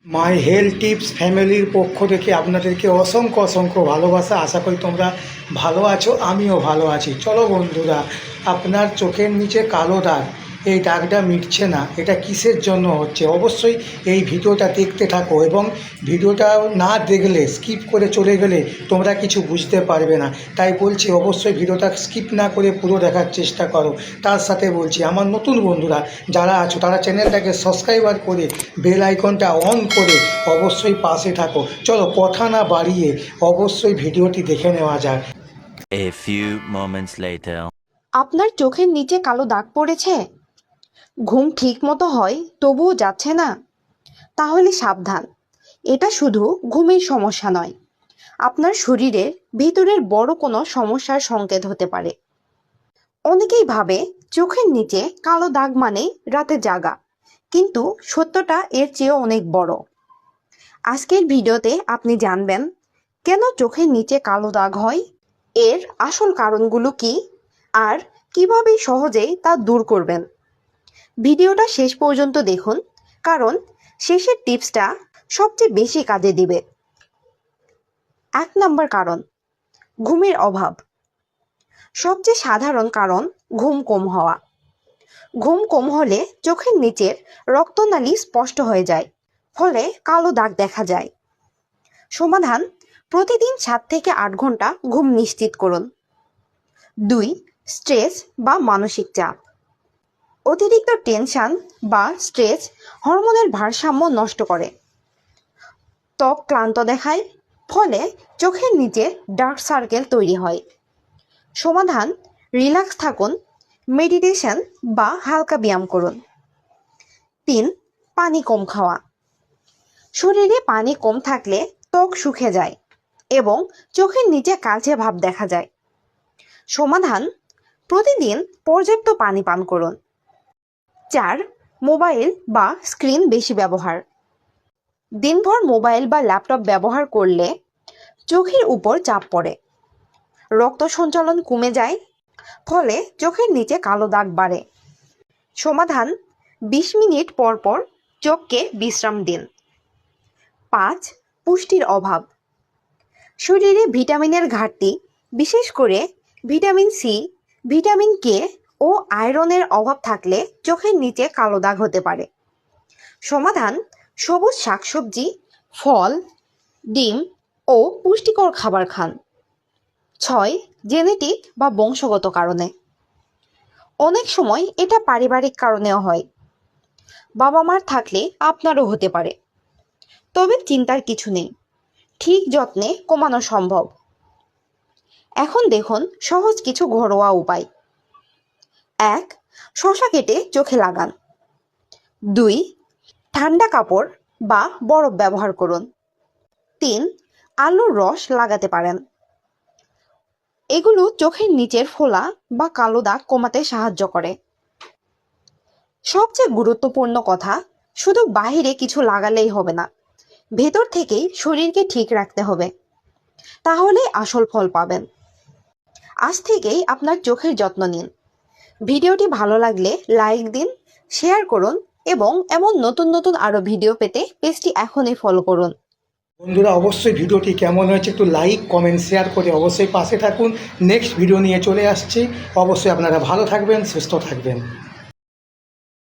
My health tips ফ্যামিলির পক্ষ থেকে আপনাদেরকে অসংখ্য অসংখ্য ভালোবাসা। আশা করি তোমরা ভালো আছো, আমিও ভালো আছি। চলো বন্ধুরা, আপনার চোখের নিচে কালো দাগ, এই দাগটা মিটছে না, এটা কিসের জন্য হচ্ছে? অবশ্যই এই ভিডিওটা দেখতে থাকো, এবং ভিডিওটা না দেখলে, স্কিপ করে চলে গেলে তোমরা কিছু বুঝতে পারবে না। তাই বলছি অবশ্যই ভিডিওটা স্কিপ না করে পুরো দেখার চেষ্টা করো। তার সাথে বলছি আমার নতুন বন্ধুরা যারা আছো তারা চ্যানেলটাকে সাবস্ক্রাইবার করে বেল আইকনটা অন করে অবশ্যই পাশে থাকো। চলো কথা না বাড়িয়ে অবশ্যই ভিডিওটি দেখে নেওয়া যাক। A few moments later. আপনার চোখের নিচে কালো দাগ পড়েছে? ঘুম ঠিক মতো হয় তবুও যাচ্ছে না? তাহলে সাবধান, এটা শুধু ঘুমের সমস্যা নয়, আপনার শরীরের ভিতরের বড় কোনো সমস্যার সংকেত হতে পারে। অনেকেই ভাবে চোখের নিচে কালো দাগ মানে রাতে জাগা, কিন্তু সত্যটা এর চেয়ে অনেক বড়। আজকের ভিডিওতে আপনি জানবেন কেন চোখের নিচে কালো দাগ হয়, এর আসল কারণগুলো কি, আর কিভাবে সহজেই তা দূর করবেন। ভিডিওটা শেষ পর্যন্ত দেখুন, কারণ শেষের টিপসটা সবচেয়ে বেশি কাজে দিবে। 1 নম্বর কারণ, ঘুমের অভাব। সবচেয়ে সাধারণ কারণ ঘুম কম হওয়া। ঘুম কম হলে চোখের নিচের রক্তনালী স্পষ্ট হয়ে যায়, ফলে কালো দাগ দেখা যায়। সমাধান, প্রতিদিন 7 থেকে 8 ঘন্টা ঘুম নিশ্চিত করুন। 2. স্ট্রেস বা মানসিক চাপ। অতিরিক্ত টেনশন বা স্ট্রেস হরমোনের ভারসাম্য নষ্ট করে, ত্বক ক্লান্ত দেখায়, ফলে চোখের নিচে ডার্ক সার্কেল তৈরি হয়। সমাধান, রিল্যাক্স থাকুন, মেডিটেশন বা হালকা ব্যায়াম করুন। 3. পানি কম খাওয়া। শরীরে পানি কম থাকলে ত্বক শুকিয়ে যায় এবং চোখের নিচে কালচে ভাব দেখা যায়। সমাধান, প্রতিদিন পর্যাপ্ত পানি পান করুন। 4. মোবাইল বা স্ক্রিন বেশি ব্যবহার। দিনভর মোবাইল বা ল্যাপটপ ব্যবহার করলে চোখের উপর চাপ পড়ে, রক্ত সঞ্চালন কমে যায়, ফলে চোখের নিচে কালো দাগ বাড়ে। সমাধান, 20 মিনিট পর পর চোখকে বিশ্রাম দিন। 5. পুষ্টির অভাব। শরীরে ভিটামিনের ঘাটতি, বিশেষ করে ভিটামিন সি, ভিটামিন কে ও আয়রনের অভাব থাকলে চোখের নিচে কালো দাগ হতে পারে। সমাধান, সবুজ শাকসবজি, ফল, ডিম ও পুষ্টিকর খাবার খান। 6. জেনেটিক বা বংশগত কারণে। অনেক সময় এটা পারিবারিক কারণেও হয়, বাবা মার থাকলে আপনারও হতে পারে। তবে চিন্তার কিছু নেই, ঠিক যত্নে কমানো সম্ভব। এখন দেখুন সহজ কিছু ঘরোয়া উপায়। 1. শসা কেটে চোখে লাগান। 2. ঠান্ডা কাপড় বা বরফ ব্যবহার করুন। 3. আলুর রস লাগাতে পারেন। এগুলো চোখের নিচের ফোলা বা কালো দাগ কমাতে সাহায্য করে। সবচেয়ে গুরুত্বপূর্ণ কথা, শুধু বাহিরে কিছু লাগালেই হবে না, ভেতর থেকেই শরীরকে ঠিক রাখতে হবে, তাহলে আসল ফল পাবেন। আজ থেকেই আপনার চোখের যত্ন নিন। ভিডিওটি ভালো লাগলে লাইক দিন, শেয়ার করুন এবং এমন নতুন নতুন আরও ভিডিও পেতে পেজটি এখনই ফলো করুন। বন্ধুরা অবশ্যই ভিডিওটি কেমন হয়েছে একটু লাইক কমেন্ট শেয়ার করে অবশ্যই পাশে থাকুন। নেক্সট ভিডিও নিয়ে চলে আসছি। অবশ্যই আপনারা ভালো থাকবেন, সুস্থ থাকবেন।